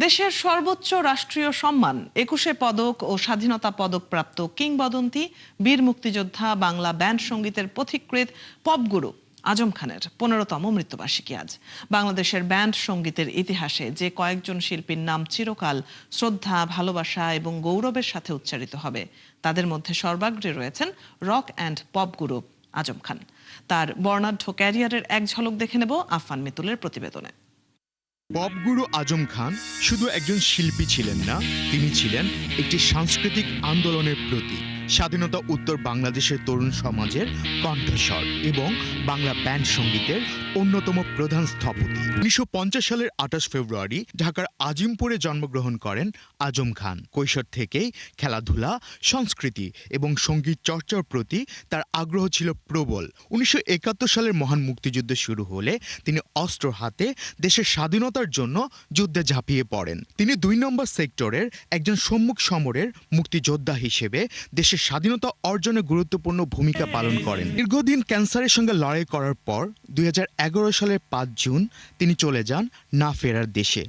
দেশের সর্বোচ্চ রাষ্ট্রীয় সম্মান ২১ পদক ও স্বাধীনতা পদক প্রাপ্ত কিংবদন্তি বীর মুক্তিযোদ্ধা বাংলা ব্যান্ড সঙ্গীতের পথিকৃৎ পপগুরু আজম খানের ১৫তম মৃত্যুবার্ষিকী আজ। বাংলাদেশের ব্যান্ড সঙ্গীতের ইতিহাসে যে কয়েকজন শিল্পীর নাম চিরকাল শ্রদ্ধা, ভালোবাসা এবং গৌরবের সাথে উচ্চারিত হবে, তাদের মধ্যে সর্বাগ্রে রয়েছেন রক অ্যান্ড পপ গুরু আজম খান। তার বর্ণাঢ্য ক্যারিয়ারের এক ঝলক দেখে নেব আফফান মিতুলের প্রতিবেদনে। পপ গুরু আজম খান শুধু একজন শিল্পী ছিলেন না, তিনি ছিলেন একটি সাংস্কৃতিক আন্দোলনের প্রতীক, স্বাধীনতা উত্তর বাংলাদেশের তরুণ সমাজের কণ্ঠস্বর এবং বাংলা ব্যান্ড সঙ্গীতের অন্যতম প্রধান স্থপতি। ১৯৫০ সালের ২৮ ফেব্রুয়ারি ঢাকার আজিমপুরে জন্মগ্রহণ করেন আজম খান। কৈশোর থেকেই খেলাধুলা, সংস্কৃতি এবং সঙ্গীত চর্চার প্রতি তার আগ্রহ ছিল প্রবল। ১৯৭১ সালের মহান মুক্তিযুদ্ধ শুরু হলে তিনি অস্ত্র হাতে দেশের স্বাধীনতার জন্য যুদ্ধে ঝাঁপিয়ে পড়েন। তিনি ২ নম্বর সেক্টরের একজন সম্মুখ সমরের মুক্তিযোদ্ধা হিসেবে দেশের স্বাধীনতা অর্জনে গুরুত্বপূর্ণ ভূমিকা পালন করেন। দীর্ঘদিন ক্যান্সারের সঙ্গে লড়াই করার পর ২০১১ সালের ৫ জুন তিনি চলে যান না ফেরার দেশে।